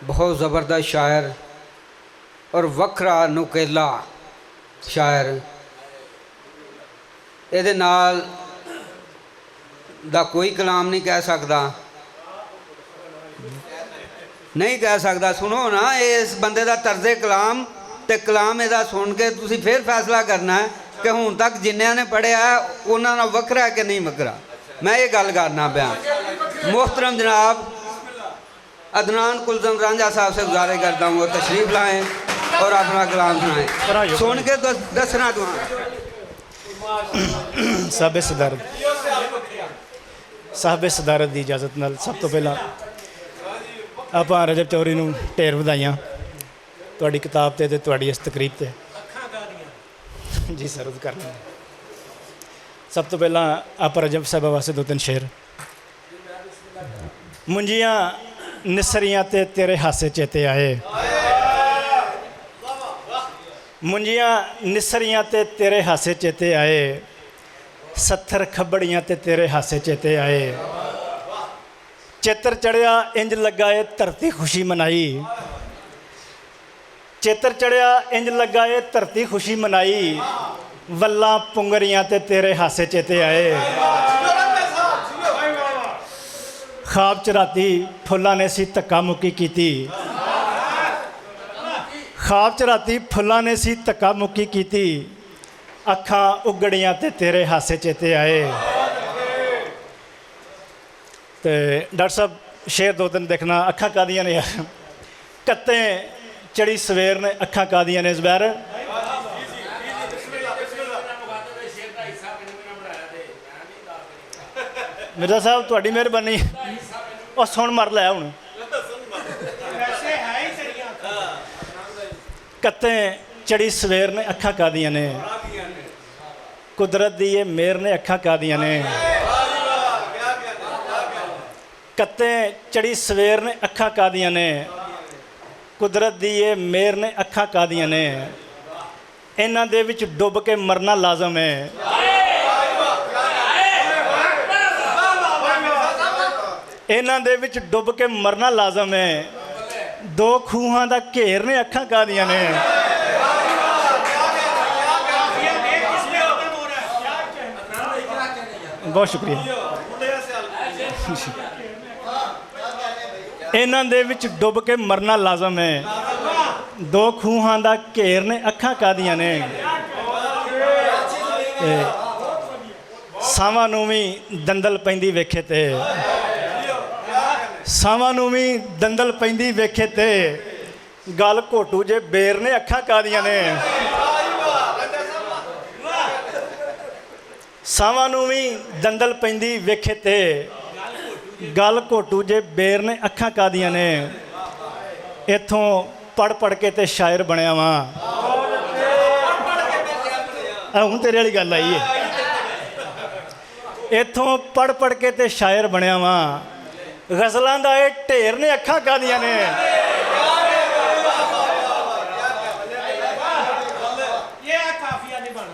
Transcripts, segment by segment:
बहुत ज़बरदस्त शायर और वखरा नुकेला शायर। ਇਹਦੇ ਨਾਲ ਦਾ कोई कलाम नहीं कह सकता, नहीं कह सकता। सुनो ना, इस बंदे का तर्जे कलाम तो कलाम ਇਹਦਾ सुन के तुसी फिर फैसला करना है कि हुण तक जिन्होंने ने पढ़िया उन्होंने नाल वखरा है कि नहीं वखरा। मैं ये गल करना पाया। मोहतरम जनाब अदनान कुलज़म रांझा साहब से गुजारिश करता हूँ वो तशरीफ़ लाएँ और अपना कलाम सुनाएँ। सुन के दसना दुआ। साहबे सदारत की इजाज़त नाल सब तो पहला आप रजब चौधरी नूं ढेर वधाइयां तुहाडी किताब ते तुहाडी इस तकरीब ते। जी सरद कर सब तो पहला आप रजब साहब वास्ते दो तीन शेर। मुंजियां निसरियां ते तेरे हासे चेते आए, मुंजियां निसरियां ते तेरे हासे चेते आए, सत्थर खबड़ियां ते तेरे हासे चेते आए। चेतर चढ़िया इंज लगा है धरती खुशी मनाई, चेतर चढ़िया इंज लगा है धरती खुशी मनाई, वल्लां पुंगरियां ते तेरे हासे चेते आए। ख्वाब च राती फुल्लां ने सी धक्का मुक्की कीती, ख्वाब च राती फुल्लां ने सी धक्का मुक्की कीती, अखां उगड़ियां ते तेरे हासे चेते आए। तो डॉक्टर साहब शेर दो दिन देखना। अखां कादियां ने यार, कत्ते चढ़ी सवेर ने अखां कादियां ने ज़ुबैर। मिर्ज़ा साहब तुहाडी मेहरबानी और सुन मर लै हुण। कत्ते चढ़ी सवेर ने अखां कादियां ने, कुदरत दी ये मेहर ने अखां कादियां ने। कत्ते चढ़ी सवेर ने अखां कादियां ने, कुदरत दी ये मेहर ने अखां कादियां ने। इन्हां दे विच डुब के मरना लाजम है, इन्हां दे विच डुब के मरना लाजम है। दो खूहां दा घेर ने अखां कादियां ने। बहुत शुक्रिया। इन्हां दे विच डुब के मरना लाजम है, दो खूहां दा घेर ने अखां कादियां ने। सावां नूं वी दंदल पैंदी वेखे ते, सावां नूं वी दंदल पैंदी वेखे ते, गल घोटू जे बेर ने अखां कादियां ने। सावां नूं वी दंदल पैंदी वेखे ते, गल घोटू जे बेर ने अखां कादियां ने। इत्थों पढ़ पढ़ के ते शायर बनिया वां। हुण तेरे वाली गल आई है। इत्थों पढ़ पढ़ के ते शायर बनिया वां। गज़लां दा ये ढेर ने अखां कादियां ने।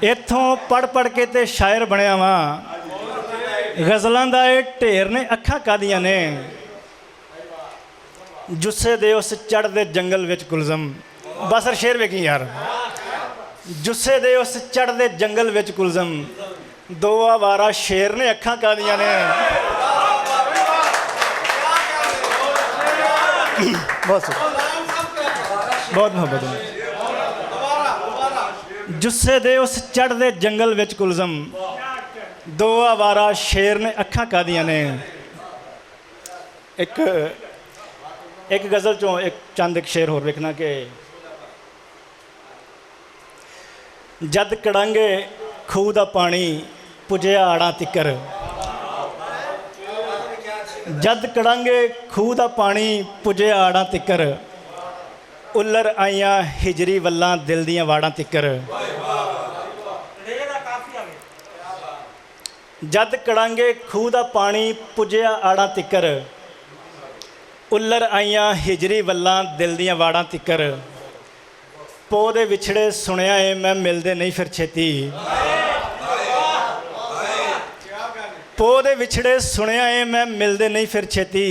इत्थों पढ़ पढ़ के ते शायर बनिया वां। गज़लां दा ये ढेर ने अखां कादियां ने। जुस्से दे उस चढ़दे जंगल विच कुलज़म। बसर शेर वेखी यार। जुस्से दे उस चढ़दे जंगल विच कुलज़म, दो आवारा शेर ने अखां कादियां ने। बहुत बहुत मोहब्बत है। जुस्से दे उस चढ़दे जंगल विच कुलज़म, दो आवारा शेर ने अखां कादियां ने। एक गज़ल चों एक चंद एक शेर होर वेखना कि जद कड़ांगे खूह दा पानी पुजया आड़ां तिकर, जद कड़ांगे खूह दा पानी पुजया आड़ां तिकर, उल्लर आईयां हिजरी वल्लां दिल दियां वाड़ां तिकर। जद कड़ांगे खूह दा पानी पुजया आड़ां तिकर, उल्लर आईयां हिजरी वल्लां दिल दियां वाड़ां तिकर। पो दे विछड़े सुनिया है मैं मिलदे नहीं फिर छेती, पो दे विछड़े सुनिया है मैं मिलदे नहीं फिर छेती,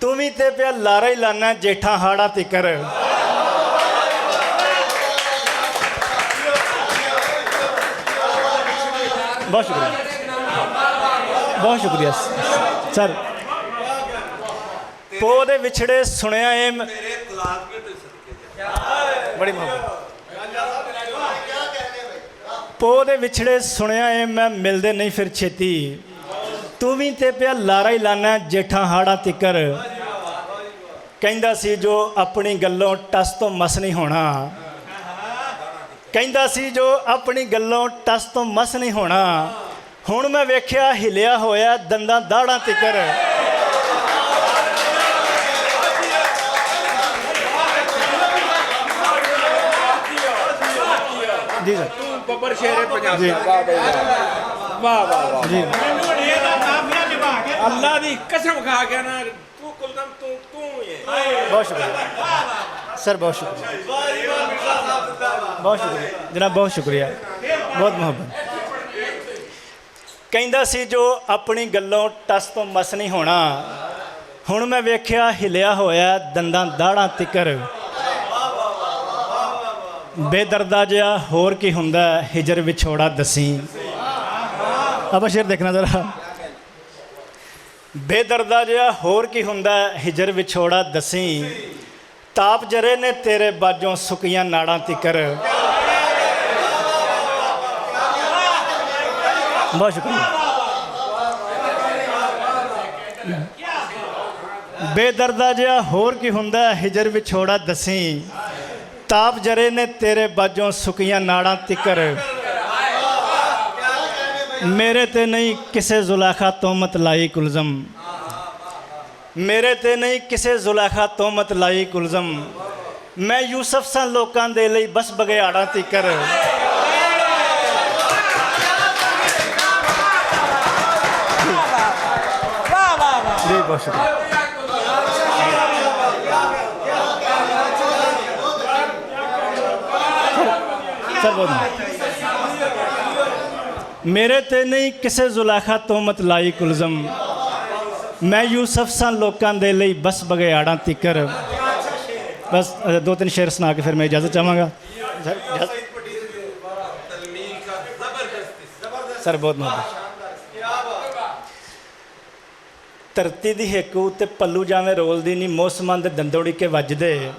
ਤੂੰ ਵੀ ਤੇ ਪਿਆ ਲਾਰਾ ਹੀ ਲਾਨਾ ਜੇਠਾਂ ਹਾੜਾ ਤਿੱਕਰ। ਬਹੁਤ ਸ਼ੁਕਰੀਆ, ਬਹੁਤ ਸ਼ੁਕਰੀਆ ਸਰ। ਪੋ ਦੇ ਵਿਛੜੇ ਸੁਣਿਆ ਏ ਬੜੀ ਮੁਹੱਬਤ। ਪੋ ਦੇ ਵਿਛੜੇ ਸੁਣਿਆ ਏ ਮੈਂ ਮਿਲਦੇ ਨਹੀਂ ਫਿਰ ਛੇਤੀ। ਤੂੰ ਵੀ ਤੇ ਪਿਆ ਲਾਰਾ ਹੀ ਲਾਨਾ ਜੇਠਾਂ ਹਾੜਾ ਤਿੱਕਰ। ਕਹਿੰਦਾ ਸੀ ਜੋ ਆਪਣੀ ਗੱਲੋਂ ਟਸ ਤੋਂ ਮਸ ਨਹੀਂ ਹੋਣਾ। ਕਹਿੰਦਾ ਸੀ ਜੋ ਆਪਣੀ ਗੱਲੋਂ ਟਸ ਤੋਂ ਮਸ ਨਹੀਂ ਹੋਣਾ। ਹੁਣ ਮੈਂ ਵੇਖਿਆ ਹਿਲਿਆ ਹੋਇਆ ਦੰਦਾਂ ਦਾੜਾਂ ਤਿੱਕਰ। ਜੀ ਸਰ, ਬੱਬਰ ਸ਼ੇਰੇ ਪੰਜਾਬ ਦਾ। ਵਾਹ ਬਈ ਵਾਹ ਵਾਹ ਵਾਹ ਜੀ ਅੱਲਾ ਦੀ ਕਸਮ ਖਾ ਕੇ ਨਾ ਤੂੰ ਕੁਲਦਮ ਤੂੰ ਹੀ ਹੈ। ਬਹੁਤ ਸ਼ੁਕਰੀਆ ਸਰ, ਬਹੁਤ ਸ਼ੁਕਰੀਆ, ਬਹੁਤ ਸ਼ੁਕਰੀਆ ਜਨਾਬ, ਬਹੁਤ ਸ਼ੁਕਰੀਆ, ਬਹੁਤ ਮੁਹੱਬਤ। ਕਹਿੰਦਾ ਸੀ ਜੋ ਆਪਣੀ ਗੱਲੋਂ ਟਸ ਤੋਂ ਮਸ ਨਹੀਂ ਹੋਣਾ। ਹੁਣ ਮੈਂ ਵੇਖਿਆ ਹਿਲਿਆ ਹੋਇਆ ਦੰਦਾਂ ਦਾੜਾਂ ਤਿੱਕਰ। ਬੇਦਰਦਾ ਜਿਹਾ ਹੋਰ ਕੀ ਹੁੰਦਾ ਹਿਜਰ ਵਿਛੋੜਾ ਦਸੀ। ਆਪਾਂ ਸ਼ੇਰ ਦੇਖਣਾ ਜ਼ਰਾ। ਬੇਦਰਦਾ ਜਿਹਾ ਹੋਰ ਕੀ ਹੁੰਦਾ ਹਿਜਰ ਵਿਛੋੜਾ ਦਸੀ। ਤਾਪ ਜਰੇ ਨੇ ਤੇਰੇ ਬਾਝੋਂ ਸੁੱਕੀਆਂ ਨਾੜਾਂ ਤਿੱਕਰ। ਬਹੁਤ ਸ਼ੁਕਰੀਆ। ਬੇਦਰਦਾ ਜਿਹਾ ਹੋਰ ਕੀ ਹੁੰਦਾ ਹਿਜਰ ਵਿਛੋੜਾ ਦਸੀ। ਤਾਪ ਜਰੇ ਨੇ ਤੇਰੇ ਬਾਝੋਂ ਸੁੱਕੀਆਂ ਨਾੜਾਂ ਤਿੱਕਰ। ਮੇਰੇ ਤੇ ਨਹੀਂ ਕਿਸੇ ਜ਼ੁਲੈਖਾ ਤੋਮਤ ਲਾਈ ਕੁਲਜ਼ਮ। ਮੇਰੇ ਤੇ ਨਹੀਂ ਕਿਸੇ ਜ਼ੁਲੈਖਾ ਤੋਮਤ ਲਾਈ ਕੁਲਜ਼ਮ। ਮੈਂ ਯੂਸਫ ਸਾਂ ਲੋਕਾਂ ਦੇ ਲਈ ਬਸ ਬਗਿਆੜਾਂ ਤਿੱਕਰ। ਜੀ ਬਹੁਤ ਸ਼ੁਕਰੀਆ ਸਰ, ਬਹੁਤ ਮੇਰੇ ਤੇ ਨਹੀਂ ਕਿਸੇ ਜ਼ੁਲੈਖਾ ਤੋਮਤ ਲਾਈ ਕੁਲਜ਼ਮ। ਮੈਂ ਯੂਸਫ ਸਾਂ ਲੋਕਾਂ ਦੇ ਲਈ ਬਸ ਬਗਿਆੜਾਂ ਤਿੱਕਰ। ਬਸ ਦੋ ਤਿੰਨ ਸ਼ੇਰ ਸੁਣਾ ਕੇ ਫਿਰ ਮੈਂ ਇਜਾਜ਼ਤ ਚਾਹਾਂਗਾ ਸਰ। ਬਹੁਤ ਮੁਹੱਬਤ। ਧਰਤੀ ਦੀ ਹਿੱਕ ਉੱਤੇ ਪੱਲੂ ਜਾਵੇਂ ਰੋਲਦੀ ਨਹੀਂ ਮੌਸਮਾਂ ਦੇ ਦੰਦੋੜੀ ਕੇ ਵੱਜਦੇ।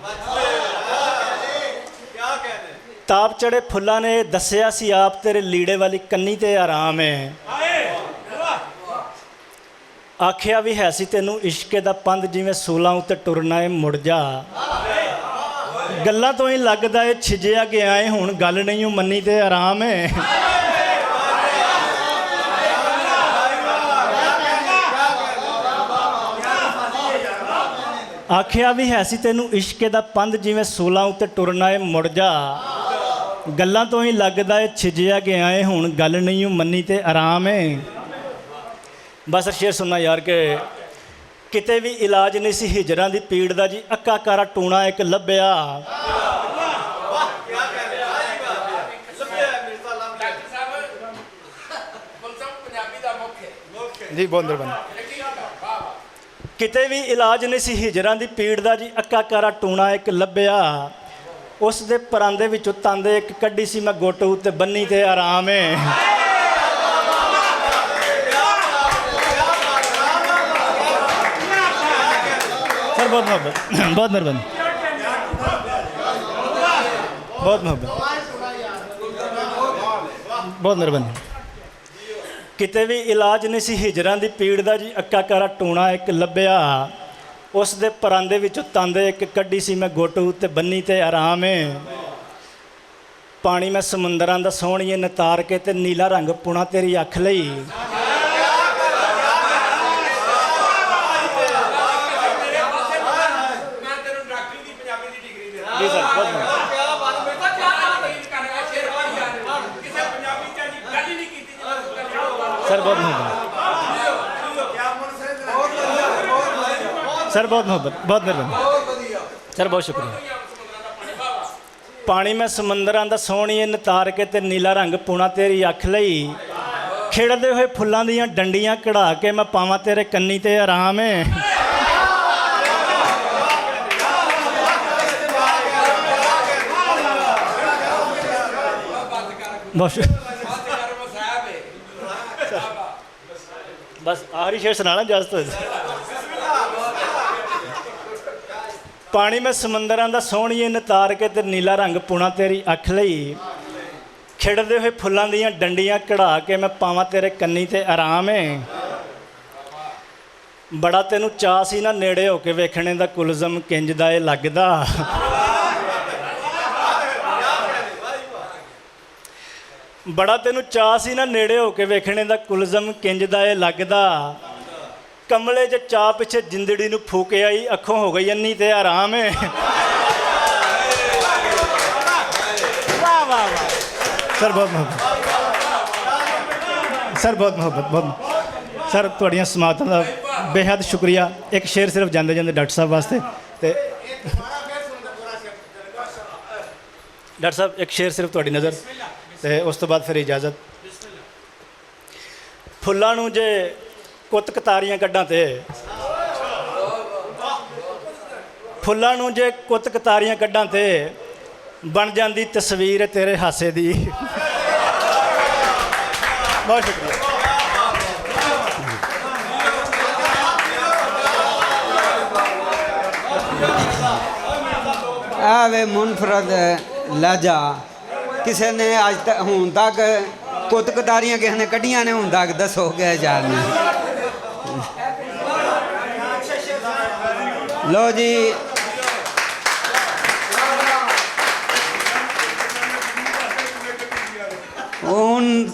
ਤਾਪ ਚੜੇ ਫੁੱਲਾਂ ਨੇ ਦੱਸਿਆ ਸੀ ਆਪ ਤੇਰੇ ਲੀੜੇ ਵਾਲੀ ਕੰਨੀ ਤੇ ਆਰਾਮ ਹੈ। ਆਖਿਆ ਵੀ ਹੈ ਸੀ ਤੈਨੂੰ ਇਸ਼ਕੇ ਦਾ ਪੰਧ ਜਿਵੇਂ ਸੂਲਾਂ ਉੱਤੇ ਟੁਰਨਾ ਏ ਮੁੜ ਜਾ। ਗੱਲਾਂ ਤੋਂ ਹੀ ਲੱਗਦਾ ਏ ਛਿਜਿਆ ਗਿਆ ਏ ਹੁਣ ਗੱਲ ਨਹੀਂ ਮੰਨੀ ਤੇ ਆਰਾਮ ਹੈ। ਆਖਿਆ ਵੀ ਹੈ ਸੀ ਤੈਨੂੰ ਇਸ਼ਕੇ ਦਾ ਪੰਧ ਜਿਵੇਂ ਸੂਲਾਂ ਉੱਤੇ ਟੁਰਨਾ ਏ ਮੁੜ ਜਾ। ਗੱਲਾਂ ਤੋਂ ਹੀ ਲੱਗਦਾ ਏ ਛਿਜਿਆ ਗਿਆ ਏ ਹੁਣ ਗੱਲ ਨਹੀਂ ਮੰਨੀ ਤੇ ਆਰਾਮ ਏ। ਬਸ ਸ਼ੇਰ ਸੁਣਨਾ ਯਾਰ ਕਿ ਕਿਤੇ ਵੀ ਇਲਾਜ ਨਹੀਂ ਸੀ ਹਿਜਰਾਂ ਦੀ ਪੀੜ ਦਾ ਜੀ ਅੱਕਾ ਕਾਰਾ ਟੂਣਾ ਇੱਕ ਲੱਭਿਆ। ਜੀ ਬਹੁਤ ਮਿਹਰਬਾਨੀ। ਕਿਤੇ ਵੀ ਇਲਾਜ ਨਹੀਂ ਸੀ ਹਿਜਰਾਂ ਦੀ ਪੀੜ ਦਾ ਜੀ ਅੱਕਾ ਕਾਰਾ ਟੂਣਾ ਇੱਕ ਲੱਭਿਆ। ਉਸ ਦੇ ਪਰਾਂਦੇ ਵਿੱਚੋਂ ਤਾਂਦੇ ਇੱਕ ਕੱਢੀ ਸੀ ਮੈਂ ਗੁੱਟ ਉੱਤੇ ਬੰਨੀ ਤੇ ਆਰਾਮ ਏ। ਸਰ ਬਹੁਤ ਮੁਹੱਬਤ, ਬਹੁਤ ਮਿਹਰਬਾਨੀ, ਬਹੁਤ ਮੁਹੱਬਤ, ਬਹੁਤ ਮਿਹਰਬਾਨੀ। ਕਿਤੇ ਵੀ ਇਲਾਜ ਨਹੀਂ ਸੀ ਹਿਜਰਾਂ ਦੀ ਪੀੜ ਦਾ ਜੀ ਅੱਕਾ ਕਾਰਾ ਟੂਣਾ ਇੱਕ ਲੱਭਿਆ। ਉਸ ਦੇ ਪਰਾਂਦੇ ਵਿੱਚੋਂ ਤਾਂਦੇ ਇੱਕ ਕੱਢੀ ਸੀ ਮੈਂ ਗੁੱਟ ਉੱਤੇ ਬੰਨੀ ਤੇ ਆਰਾਮ ਏ। ਪਾਣੀ ਮੈਂ ਸਮੁੰਦਰਾਂ ਦਾ ਸੋਹਣੀਏ ਨਤਾਰ ਕੇ ਤੇ ਨੀਲਾ ਰੰਗ ਪੁਣਾ ਤੇਰੀ ਅੱਖ ਲਈ। ਜੀ ਸਰ ਸਰ ਬਹੁਤ ਮੁਹੱਬਤ, ਸਰ ਬਹੁਤ ਮੁਹੱਬਤ, ਬਹੁਤ ਮਿਹਰਬਾਨੀ ਸਰ, ਬਹੁਤ ਸ਼ੁਕਰੀਆ। ਪਾਣੀ ਮੈਂ ਸਮੁੰਦਰਾਂ ਦਾ ਸੋਹਣੀਏ ਨਤਾਰ ਕੇ ਤੇ ਨੀਲਾ ਰੰਗ ਪੂਣਾ ਤੇਰੀ ਅੱਖ ਲਈ। ਖਿੜਦੇ ਹੋਏ ਫੁੱਲਾਂ ਦੀਆਂ ਡੰਡੀਆਂ ਕਢਾ ਕੇ ਮੈਂ ਪਾਵਾਂ ਤੇਰੇ ਕੰਨੀ ਤੇ ਆਰਾਮ ਏ। ਬਹੁਤ ਬਸ ਆਖਰੀ ਸ਼ੇਰ ਸੁਣਾਣਾ ਇਜਾਜ਼ਤ ਹੋਏ ਪਾਣੀ ਮੈਂ ਸਮੁੰਦਰਾਂ ਦਾ ਸੋਹਣੀਏ ਨਤਾਰ ਕੇ ਤੇ ਨੀਲਾ ਰੰਗ ਪੁਣਾ ਤੇਰੀ ਅੱਖ ਲਈ ਖਿੜਦੇ ਹੋਏ ਫੁੱਲਾਂ ਦੀਆਂ ਡੰਡੀਆਂ ਕਢਾ ਕੇ ਮੈਂ ਪਾਵਾਂ ਤੇਰੇ ਕੰਨੀ ਤੇ ਆਰਾਮ ਏ ਬੜਾ ਤੈਨੂੰ ਚਾਅ ਸੀ ਨਾ ਨੇੜੇ ਹੋ ਕੇ ਵੇਖਣੇ ਦਾ ਕੁਲਜ਼ਮ ਕਿੰਜ ਦਾ ਇਹ ਲੱਗਦਾ ਬੜਾ ਤੈਨੂੰ ਚਾਅ ਸੀ ਨਾ ਨੇੜੇ ਹੋ ਕੇ ਵੇਖਣੇ ਦਾ ਕੁਲਜ਼ਮ ਕਿੰਜ ਦਾ ਇਹ ਲੱਗਦਾ ਕਮਲੇ 'ਚ ਚਾਅ ਪਿੱਛੇ ਜਿੰਦੜੀ ਨੂੰ ਫੂਕ ਆਈ ਅੱਖੋਂ ਹੋ ਗਈ ਅੰਨੀ ਤੇ ਆਰਾਮ ਏ ਵਾਹ ਵਾਹ ਵਾਹ ਸਰ ਬਹੁਤ ਮੁਹੱਬਤ ਸਰ ਬਹੁਤ ਮੁਹੱਬਤ ਬਹੁਤ ਸਰ ਤੁਹਾਡੀਆਂ ਸਮਾਤਾਂ ਦਾ ਬੇਹੱਦ ਸ਼ੁਕਰੀਆ ਇੱਕ ਸ਼ੇਰ ਸਿਰਫ ਜਾਂਦੇ ਜਾਂਦੇ ਡਾਕਟਰ ਸਾਹਿਬ ਵਾਸਤੇ ਤੇ ਡਾਕਟਰ ਸਾਹਿਬ ਇੱਕ ਸ਼ੇਰ ਸਿਰਫ ਤੁਹਾਡੀ ਨਜ਼ਰ ਤੇ ਉਸ ਤੋਂ ਬਾਅਦ ਫਿਰ ਇਜਾਜ਼ਤ ਫੁੱਲਾਂ ਨੂੰ ਜੇ ਕੁੱਤ ਕਤਾਰੀਆਂ ਕੱਢਾਂ ਤੇ ਫੁੱਲਾਂ ਨੂੰ ਜੇ ਕੁੱਤ ਕਤਾਰੀਆਂ ਕੱਢਾਂ ਤੇ ਬਣ ਜਾਂਦੀ ਤਸਵੀਰ ਤੇਰੇ ਹਾਸੇ ਦੀ ਬਹੁਤ ਸ਼ੁਕਰੀਆ ਆਵੇ ਮੁਨਫਰਦ ਲਹਿਜਾ ਕਿਸੇ ਨੇ ਅੱਜ ਤੱਕ ਹੁਣ ਤੱਕ ਕੁੱਤ ਕਤਾਰੀਆਂ ਕਿਸੇ ਨੇ ਕੱਢੀਆਂ ਨੇ ਹੁਣ ਤੱਕ ਦੱਸੋ ਗਏ ਯਾਰ ਨੇ ਲੋ ਜੀ ਹੁਣ